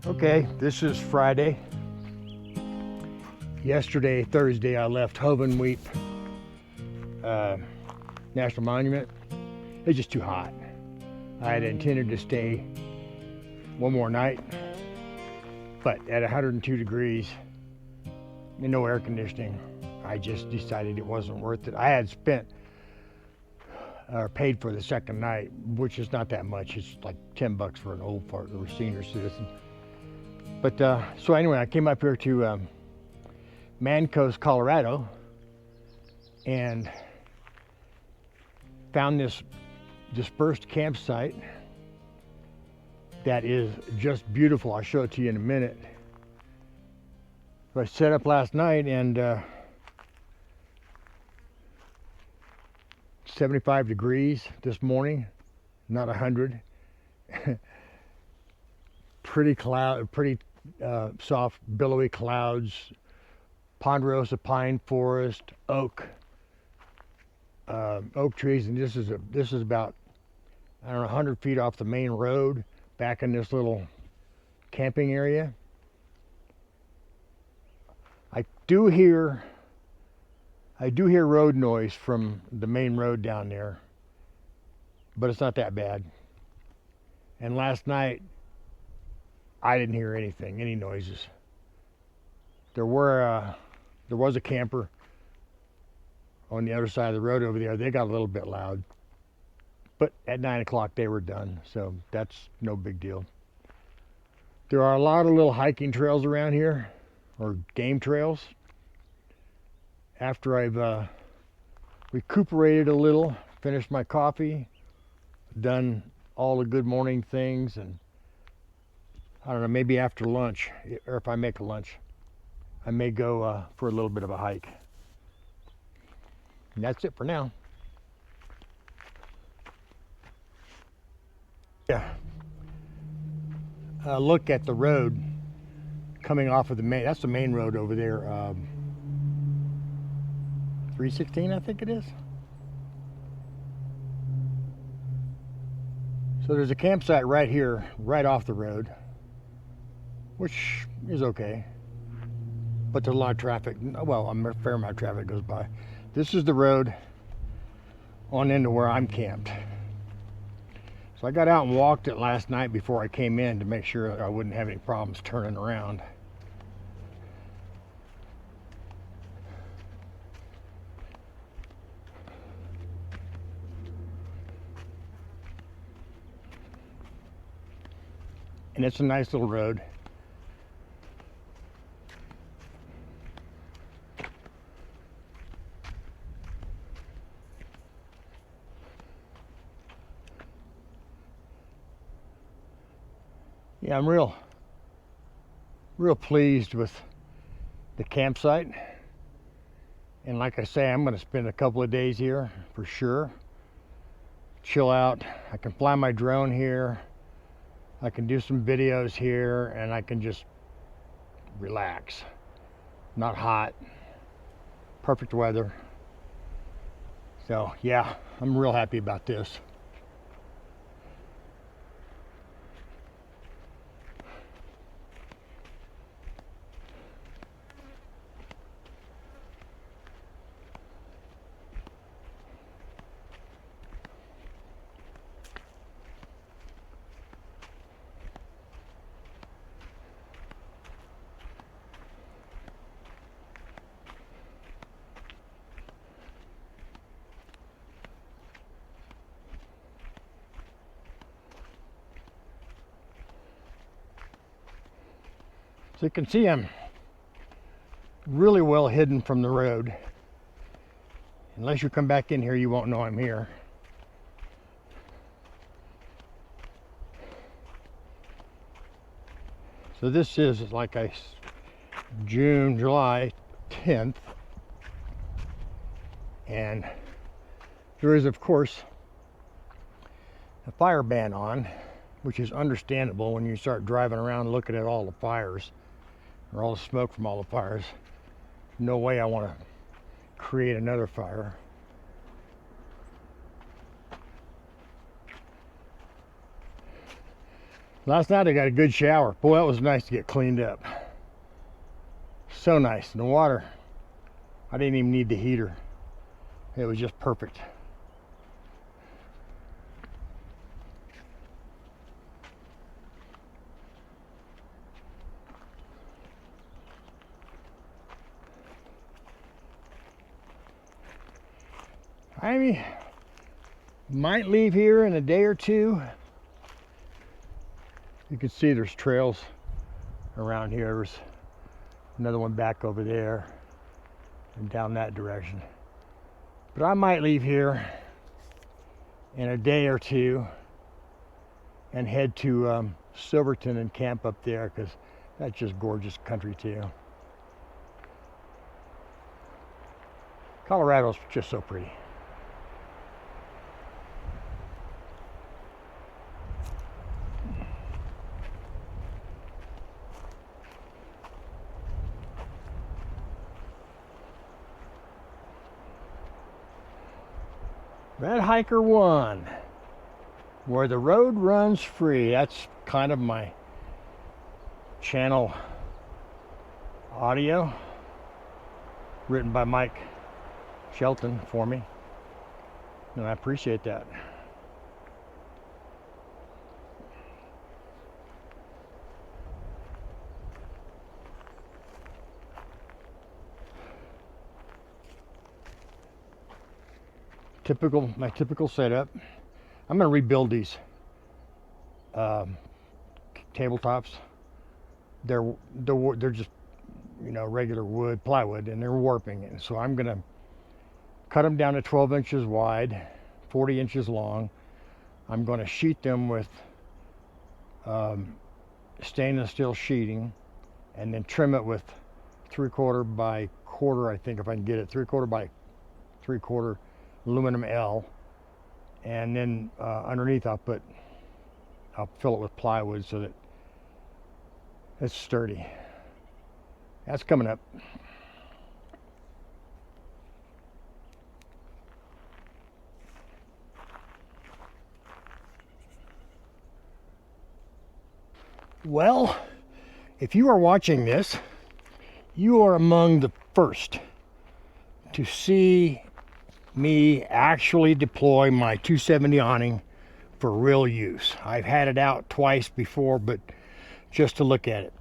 Okay, this is Friday. Yesterday, Thursday, I left Hovenweep National Monument. It was just too hot. I had intended to stay one more night, but at 102 degrees and no air conditioning, I just decided it wasn't worth it. I had spent or paid for the second night, which is not that much. It's like $10 for an old part or senior citizen. But so anyway, I came up here to Mancos, Colorado, and found this dispersed campsite that is just beautiful. I'll show it to you in a minute. So I set up last night, and 75 degrees this morning, not 100. Pretty soft, billowy clouds, ponderosa pine forest, oak trees, and this is about, I don't know, 100 feet off the main road, back in this little camping area. I do hear road noise from the main road down there, but it's not that bad. And last night, I didn't hear anything, any noises. There was a camper on the other side of the road over there. They got a little bit loud, but at 9 o'clock they were done, so that's no big deal. There are a lot of little hiking trails around here, or game trails. After I've recuperated a little, finished my coffee, done all the good morning things, and I don't know, maybe after lunch, or if I make a lunch, I may go for a little bit of a hike. And that's it for now. Yeah. Look at the road coming off of the main, that's the main road over there. 316, I think it is. So there's a campsite right here, right off the road, which is okay. But there's a lot of traffic. Well, a fair amount of traffic goes by. This is the road on into where I'm camped. So I got out and walked it last night before I came in to make sure I wouldn't have any problems turning around. And it's a nice little road. Yeah, I'm real pleased with the campsite. And like I say, I'm going to spend a couple of days here for sure. Chill out. I can fly my drone here. I can do some videos here, and I can just relax. Not hot. Perfect weather. So yeah, I'm real happy about this. So you can see I'm really well hidden from the road. Unless you come back in here, you won't know I'm here. So this is like July 10th. And there is, of course, a fire ban on, which is understandable when you start driving around looking at all the fires, or all the smoke from all the fires. No way I want to create another fire. Last night I got a good shower. Boy, that was nice to get cleaned up. So nice. And the water, I didn't even need the heater. It was just perfect. I might leave here in a day or two. You can see there's trails around here. There's another one back over there and down that direction. But I might leave here in a day or two and head to Silverton and camp up there, because that's just gorgeous country too. Colorado's just so pretty. Red Hiker 1, where the road runs free. That's kind of my channel audio, written by Mike Shelton for me, and I appreciate that. My typical setup. I'm going to rebuild these tabletops. They're just, you know, regular wood, plywood, and they're warping. And so I'm going to cut them down to 12 inches wide, 40 inches long. I'm going to sheet them with stainless steel sheeting, and then trim it with 3/4 by 1/4, I think, if I can get it, 3/4 by 3/4 aluminum L, and then underneath I'll fill it with plywood so that it's sturdy. That's coming up. Well, if you are watching this, you are among the first to see me actually deploy my 270 awning for real use. I've had it out twice before, but just to look at it.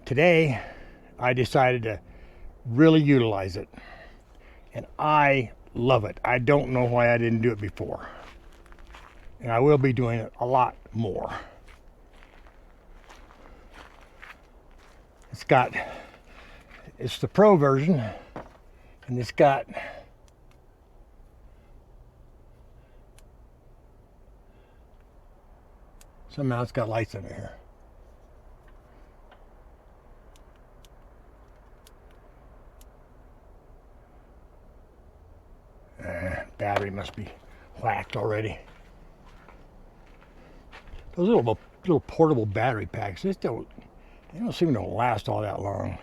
Today, I decided to really utilize it, and I love it. I don't know why I didn't do it before, and I will be doing it a lot more. It's the Pro version, and it's got somehow it's got lights under here. Battery must be whacked already. Those little portable battery packs, they don't seem to last all that long.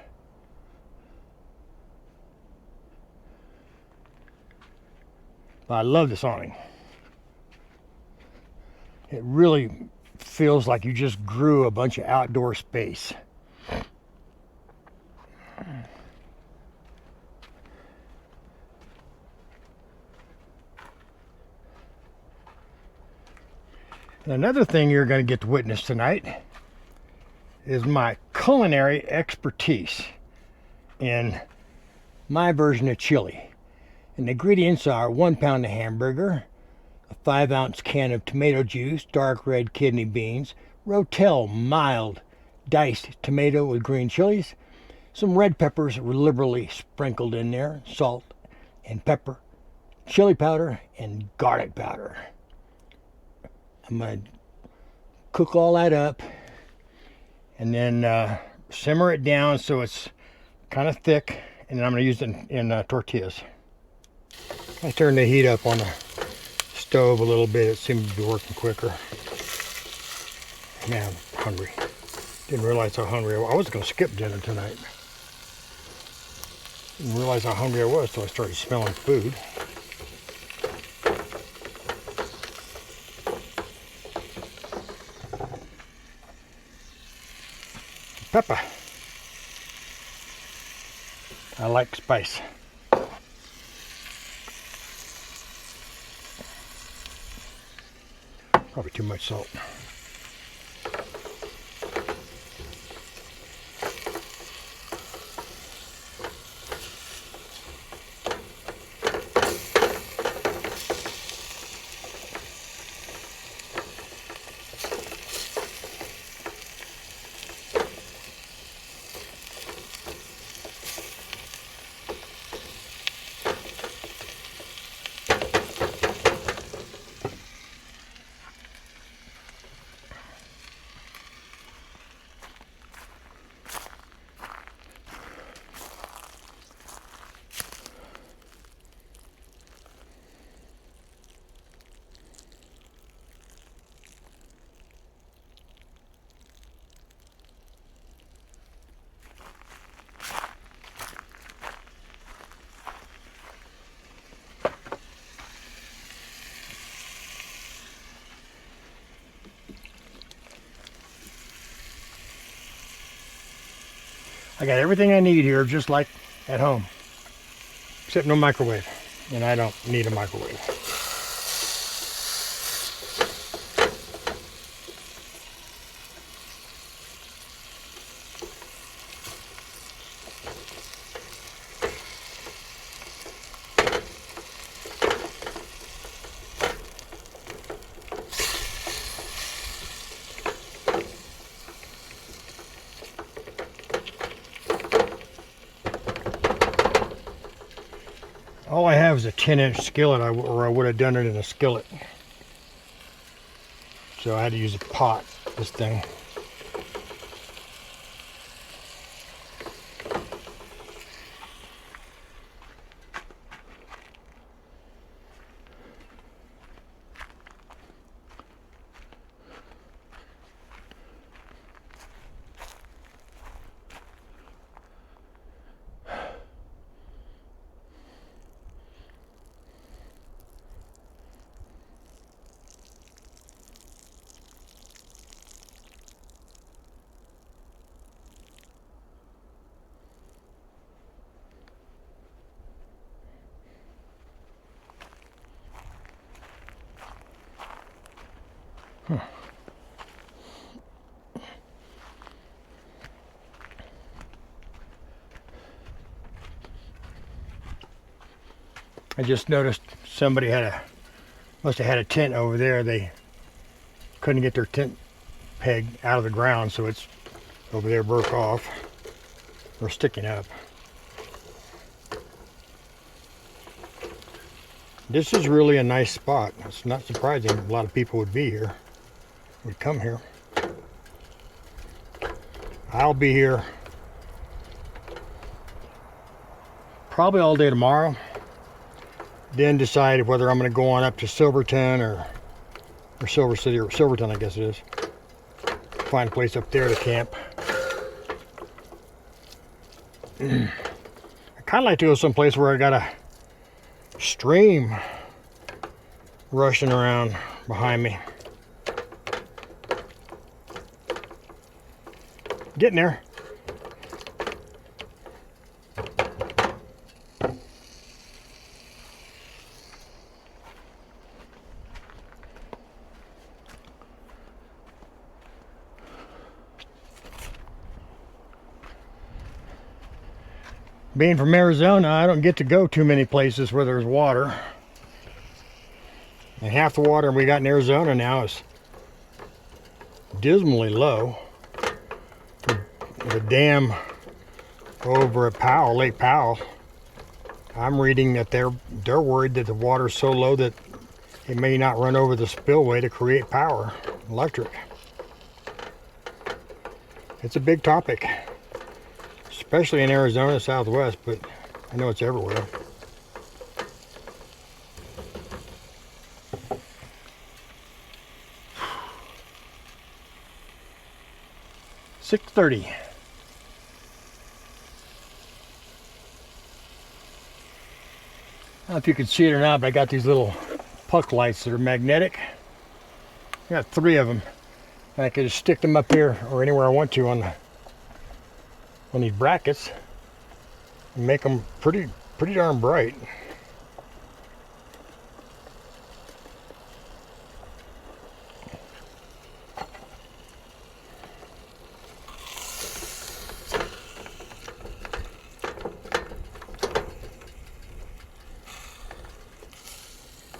But I love this awning. It really feels like you just grew a bunch of outdoor space. And another thing you're going to get to witness tonight is my culinary expertise in my version of chili. And the ingredients are 1 pound of hamburger, a 5-ounce can of tomato juice, dark red kidney beans, Rotel mild diced tomato with green chilies, some red peppers liberally sprinkled in there, salt and pepper, chili powder, and garlic powder. I'm going to cook all that up and then simmer it down so it's kind of thick, and then I'm going to use it in tortillas. I turned the heat up on the stove a little bit. It seemed to be working quicker. Man, I'm hungry. Didn't realize how hungry I was. I was going to skip dinner tonight. Didn't realize how hungry I was until I started smelling food. pepper. I like spice. Probably too much salt. I got everything I need here, just like at home, except no microwave, and I don't need a microwave. All I have is a 10-inch skillet, or I would have done it in a skillet. So I had to use a pot, this thing. I just noticed somebody must have had a tent over there. They couldn't get their tent peg out of the ground, so it's over there broke off or sticking up. This is really a nice spot. It's not surprising a lot of people would be here, would come here. I'll be here probably all day tomorrow. Then decide whether I'm going to go on up to Silverton or Silver City, or Silverton, I guess it is. Find a place up there to camp. I kind of like to go someplace where I got a stream rushing around behind me. Getting there. Being from Arizona, I don't get to go too many places where there's water. And half the water we got in Arizona now is dismally low. The dam over at Powell, Lake Powell, I'm reading that they're worried that the water's so low that it may not run over the spillway to create power, electric. It's a big topic, especially in Arizona, Southwest, but I know it's everywhere. $6:30. I don't know if you can see it or not, but I got these little puck lights that are magnetic. I got 3 of them. And I can just stick them up here or anywhere I want to on on these brackets and make them pretty darn bright.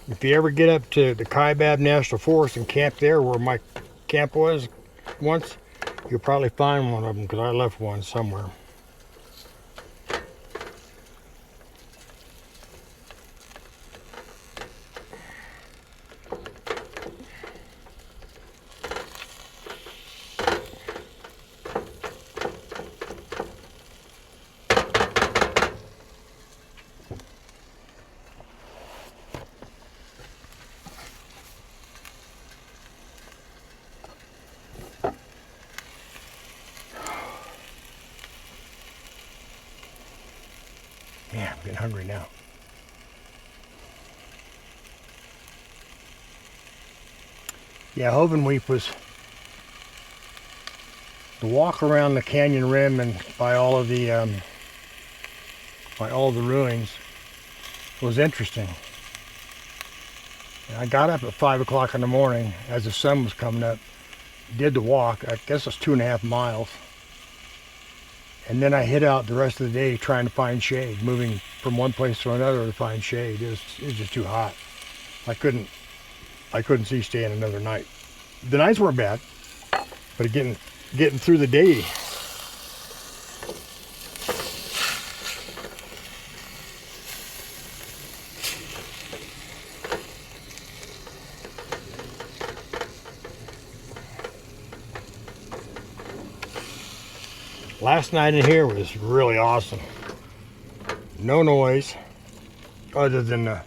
If you ever get up to the Kaibab National Forest and camp there where my camp was once, you'll probably find one of them because I left one somewhere. Yeah, I'm getting hungry now. Yeah, Hovenweep was the walk around the canyon rim and by all the ruins was interesting. And I got up at 5 o'clock in the morning as the sun was coming up, did the walk. I guess it's 2.5 miles. And then I hid out the rest of the day trying to find shade, moving from one place to another to find shade. It was just too hot. I couldn't see staying another night. The nights weren't bad, but getting through the day. Last night in here was really awesome. No noise other than the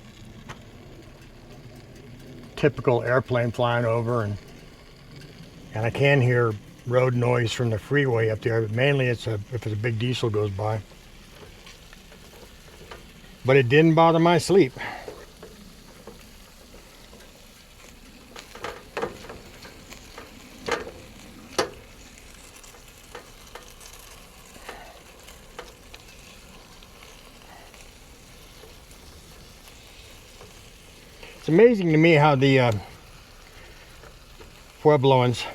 typical airplane flying over, and I can hear road noise from the freeway up there, but mainly if it's a big diesel goes by. But it didn't bother my sleep. It's amazing to me how the Puebloans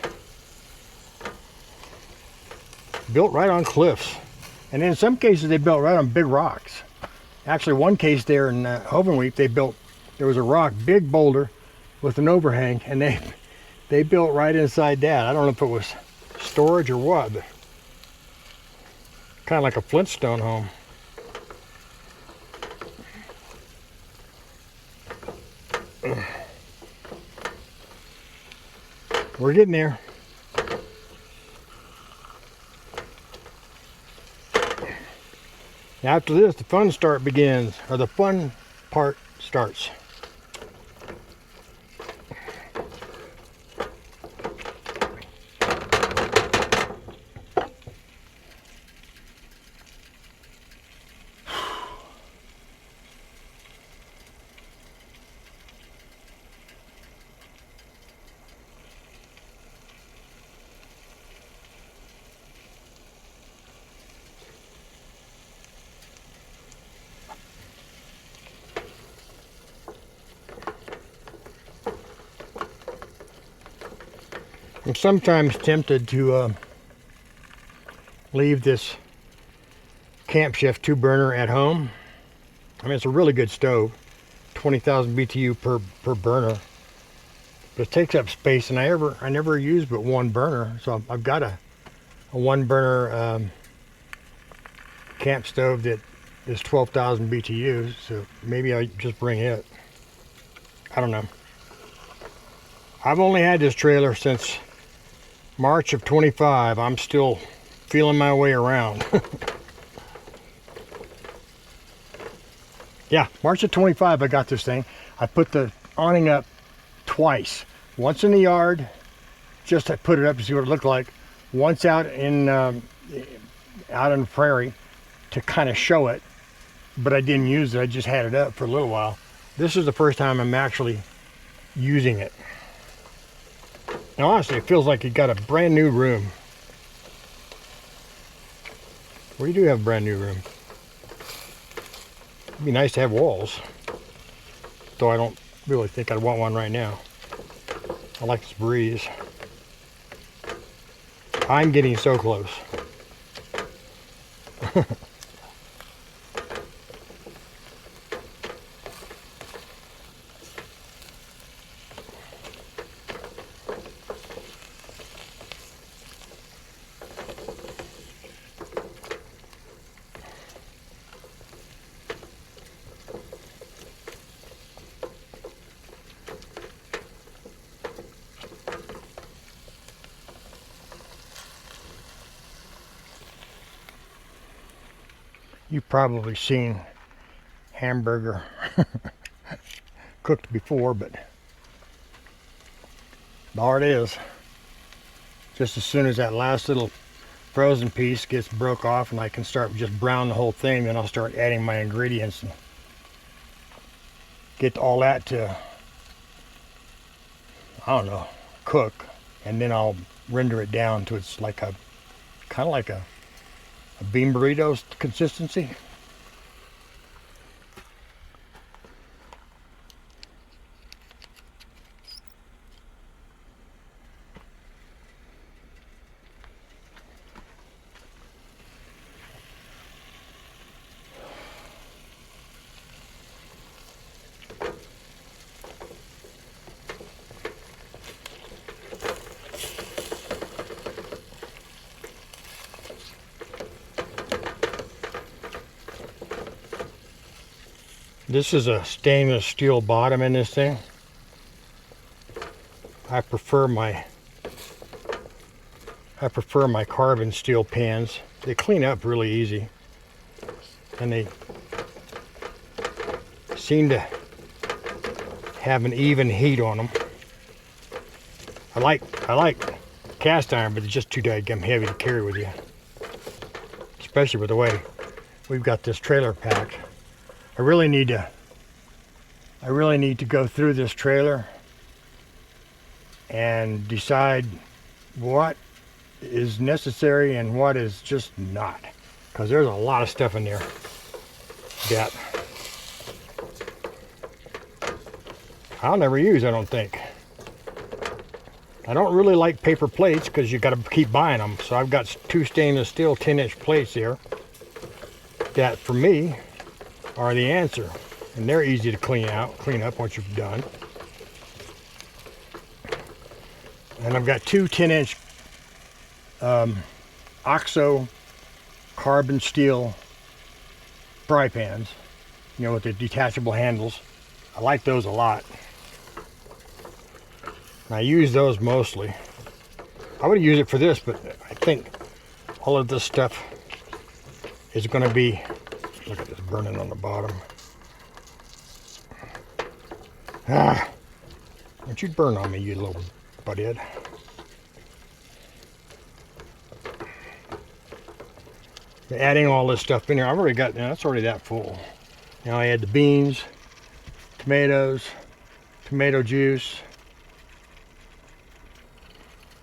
built right on cliffs, and in some cases they built right on big rocks. Actually, one case there in Hovenweep, there was a rock, big boulder with an overhang, and they built right inside that. I don't know if it was storage or what, but kind of like a Flintstone home. We're getting there. After this, the fun part starts. I'm sometimes tempted to leave this Camp Chef 2-burner at home. I mean, it's a really good stove, 20,000 BTU per burner, but it takes up space, and I never use but one burner, so I've got a 1-burner camp stove that is 12,000 BTUs, so maybe I just bring it. I don't know. I've only had this trailer since March of 25. I'm still feeling my way around. Yeah, March of 25 I got this thing. I put the awning up twice. Once in the yard, just to put it up to see what it looked like. Once out in the prairie to kind of show it, but I didn't use it. I just had it up for a little while. This is the first time I'm actually using it. And honestly, it feels like you got a brand new room. Well, you do have a brand new room. It'd be nice to have walls, though I don't really think I'd want one right now. I like this breeze. I'm getting so close. You've probably seen hamburger cooked before, but there it is. Just as soon as that last little frozen piece gets broke off and I can start just brown the whole thing, then I'll start adding my ingredients and get all that to, I don't know, cook, and then I'll render it down to it's like a kind of like a bean burritos consistency. This is a stainless steel bottom in this thing. I prefer my carbon steel pans. They clean up really easy, and they seem to have an even heat on them. I like cast iron, but it's just too dadgum heavy to carry with you, especially with the way we've got this trailer packed. I really need to go through this trailer and decide what is necessary and what is just not, because there's a lot of stuff in there that I'll never use, I don't think. I don't really like paper plates because you got to keep buying them, so I've got 2 stainless steel 10-inch plates here that for me are the answer, and they're easy to clean up once you've done. And I've got 2 10-inch OXO carbon steel fry pans, you know, with the detachable handles. I like those a lot. And I use those mostly. I would use it for this, but I think all of this stuff is going to be, look at this burning on the bottom. Ah, don't you burn on me, you little butthead. Adding all this stuff in here, I've already got, that's already that full. Now I add the beans, tomatoes, tomato juice.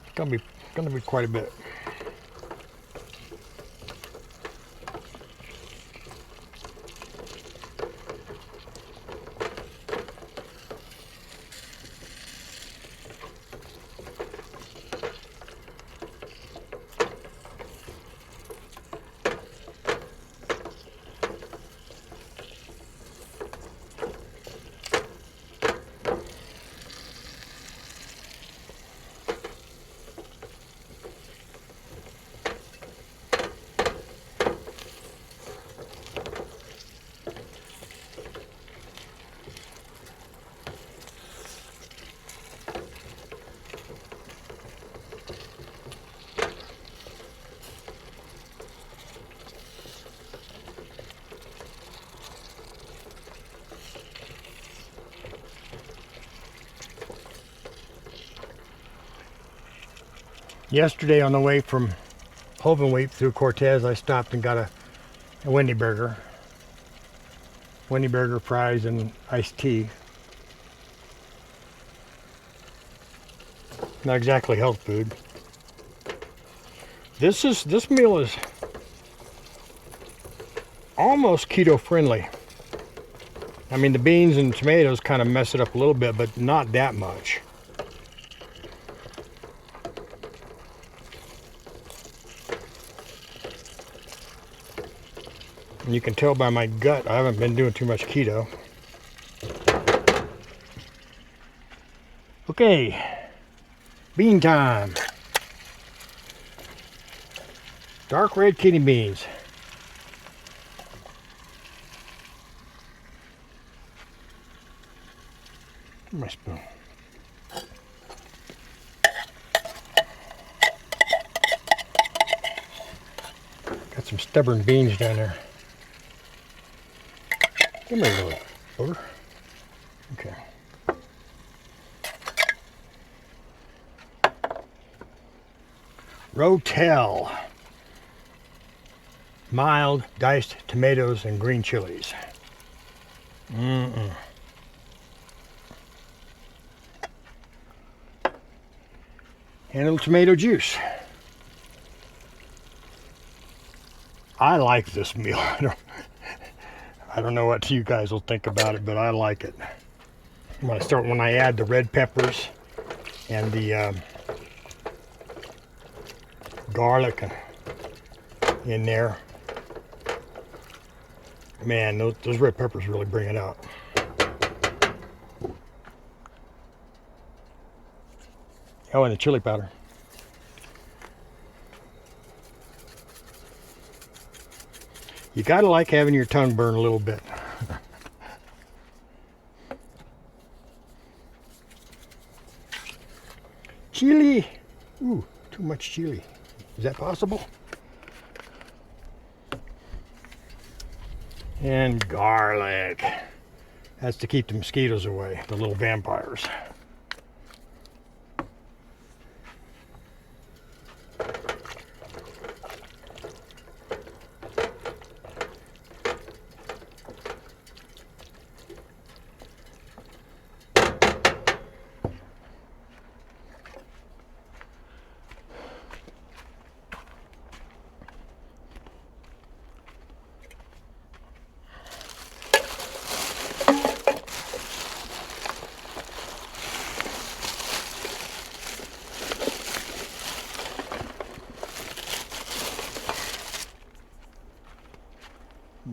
It's gonna be quite a bit. Yesterday on the way from Hovenweep through Cortez, I stopped and got a Wendy burger. Wendy burger, fries, and iced tea. Not exactly health food. This meal is almost keto friendly. I mean, the beans and tomatoes kind of mess it up a little bit, but not that much. And you can tell by my gut, I haven't been doing too much keto. Okay, bean time. Dark red kidney beans. My spoon. Got some stubborn beans down there. Give me a little over. Okay. Rotel. Mild diced tomatoes and green chilies. And a little tomato juice. I like this meal. I don't know what you guys will think about it, but I like it. When I add the red peppers and the garlic in there, man, those red peppers really bring it out. Oh, and the chili powder. You gotta like having your tongue burn a little bit. Chili. Ooh, too much chili. Is that possible? And garlic. That's to keep the mosquitoes away, the little vampires.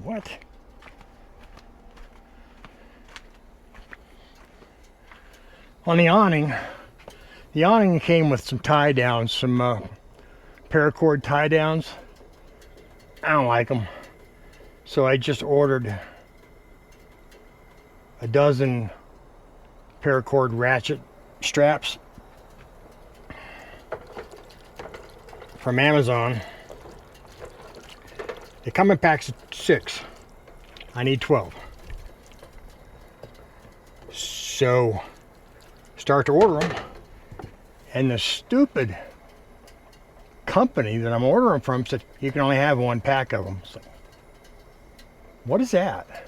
What? On the awning came with some tie downs, some paracord tie downs. I don't like them, so I just ordered a dozen paracord ratchet straps from Amazon. They come in packs of 6. I need 12. So, start to order them. And the stupid company that I'm ordering from said, you can only have 1 pack of them. So, what is that?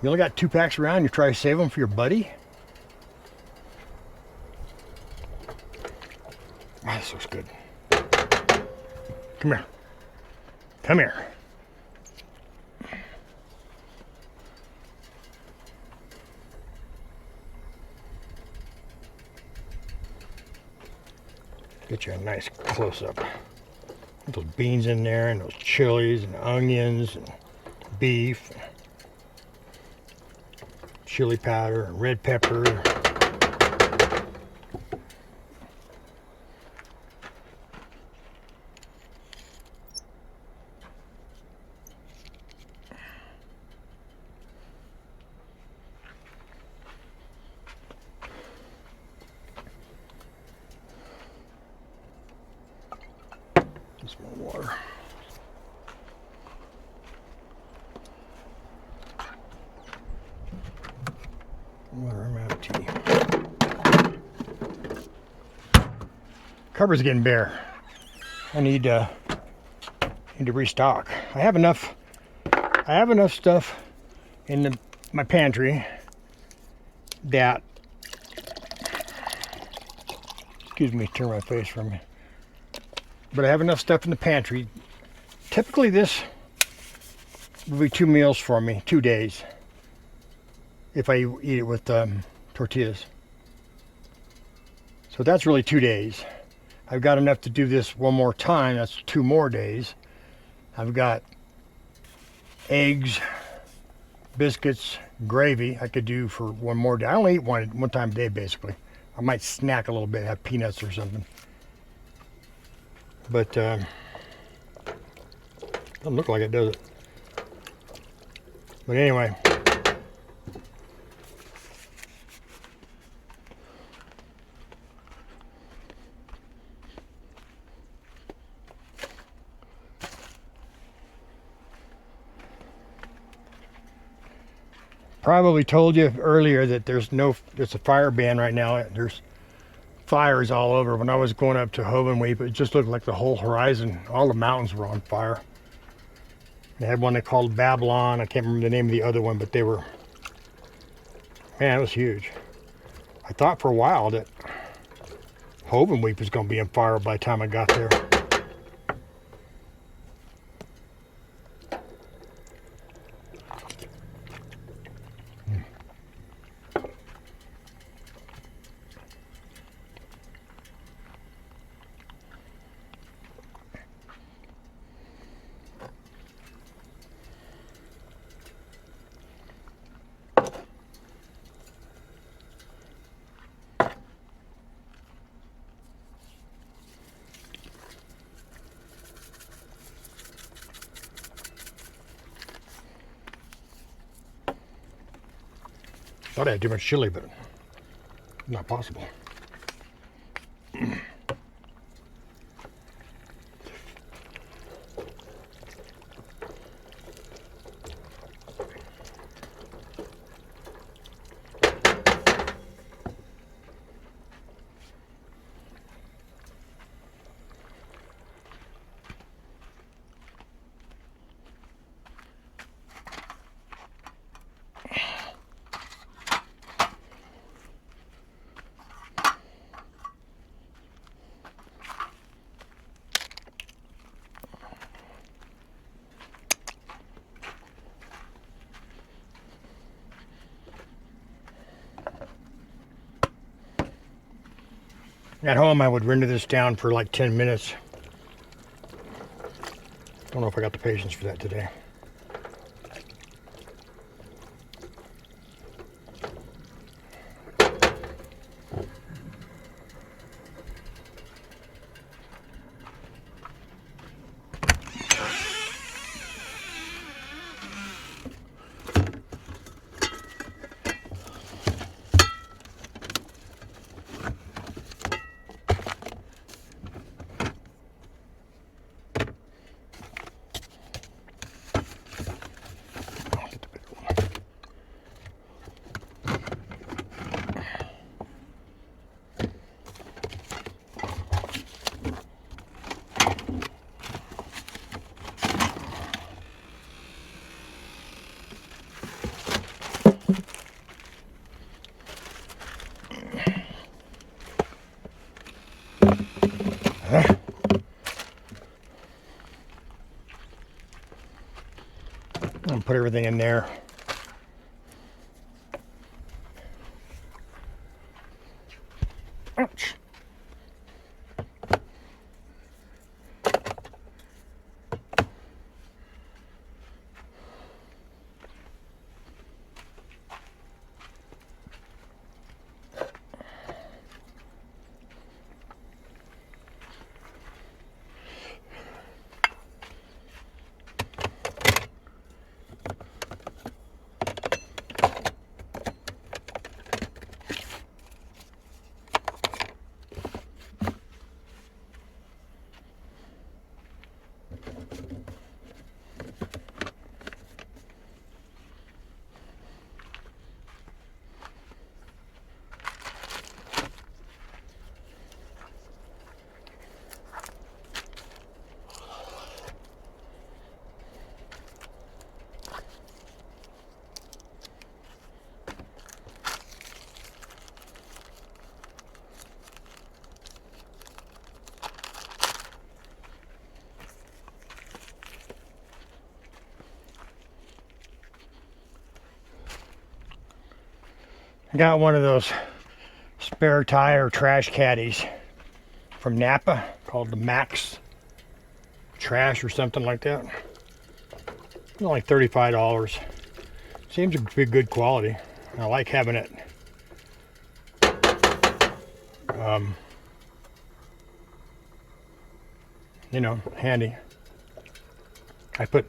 You only got 2 packs around, you try to save them for your buddy? Oh, this looks good. Come here. Come here. Get you a nice close-up. Get those beans in there, and those chilies, and onions, and beef, and chili powder, and red pepper. Just more water. Water, I'm out of tea. Cupboard's getting bare. I need to restock. I have enough stuff in my pantry that, excuse me, turn my face from me. But I have enough stuff in the pantry. Typically this will be 2 meals for me, 2 days, if I eat it with tortillas. So that's really 2 days. I've got enough to do this one more time. That's 2 more days. I've got eggs, biscuits, gravy I could do for one more day. I only eat one time a day, basically. I might snack a little bit, have peanuts or something. But doesn't look like it, does it? But anyway. Probably told you earlier that there's a fire ban right now. There's fires all over. When I was going up to Hovenweep, it just looked like the whole horizon, all the mountains were on fire. They had one they called Babylon. I can't remember the name of the other one, but they were, man, it was huge. I thought for a while that Hovenweep was going to be on fire by the time I got there. Thought I had too much chili, but not possible. At home, I would render this down for like 10 minutes. Don't know if I got the patience for that today. And put everything in there. Ouch. I got one of those spare tire trash caddies from Napa called the Max Trash or something like that. Only like $35. Seems to be good quality. I like having it you know, handy. I put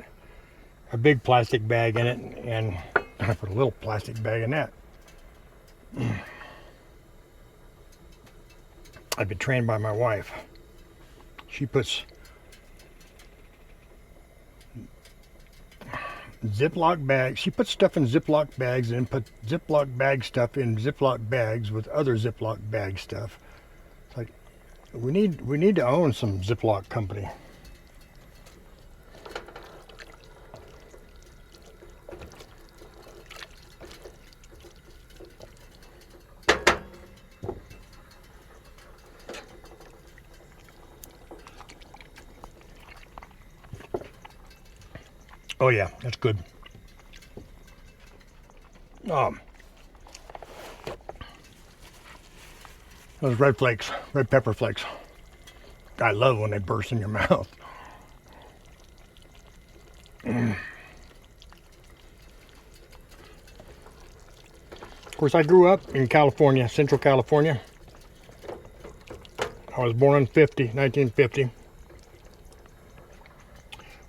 a big plastic bag in it, and I put a little plastic bag in that. I've been trained by my wife. She puts Ziploc bags. She puts stuff in Ziploc bags and put Ziploc bag stuff in Ziploc bags with other Ziploc bag stuff. It's like we need to own some Ziploc company. Oh yeah, that's good. Those red flakes, red pepper flakes. I love when they burst in your mouth. Of course, I grew up in California, Central California. I was born in 1950.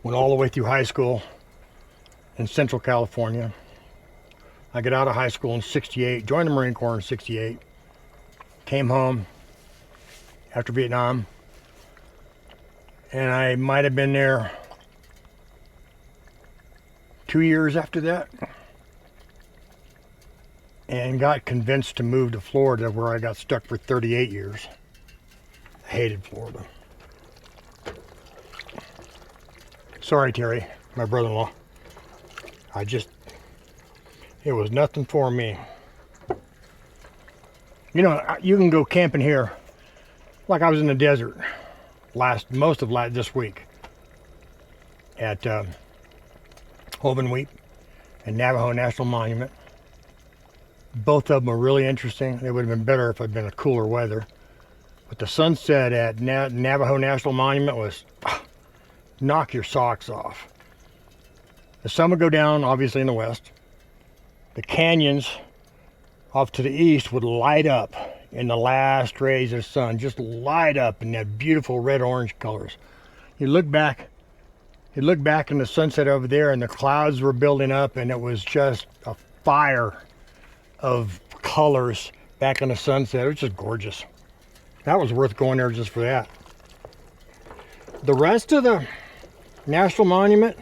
Went all the way through high school in Central California. I got out of high school in 68, joined the Marine Corps in 68, came home after Vietnam, and I might have been there 2 years after that, and got convinced to move to Florida, where I got stuck for 38 years. I hated Florida. Sorry, Terry, my brother-in-law. It was nothing for me. You know, you can go camping here. Like I was in the desert most of this week at Hovenweep and Navajo National Monument. Both of them are really interesting. They would have been better if it'd been a cooler weather. But the sunset at Navajo National Monument was knock your socks off. The sun would go down, obviously, in the west. The canyons off to the east would light up in the last rays of the sun, just light up in that beautiful red-orange colors. You look back in the sunset over there, and the clouds were building up, and it was just a fire of colors back in the sunset. It was just gorgeous. That was worth going there just for that. The rest of the National Monument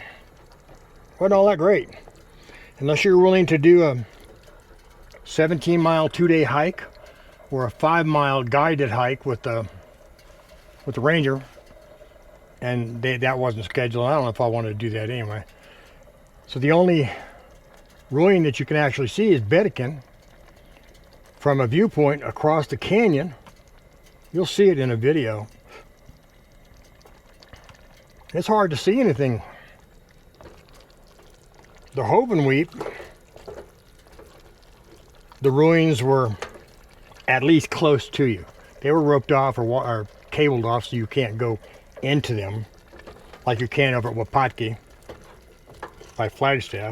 wasn't all that great, unless you're willing to do a 17-mile 2-day hike or a 5-mile guided hike with the ranger, and that wasn't scheduled. I don't know if I wanted to do that anyway. So the only ruin that you can actually see is Bedekin from a viewpoint across the canyon. You'll see it in a video. It's hard to see anything. The Hovenweep, the ruins were at least close to you. They were roped off or cabled off so you can't go into them like you can over at Wapatki by Flagstaff.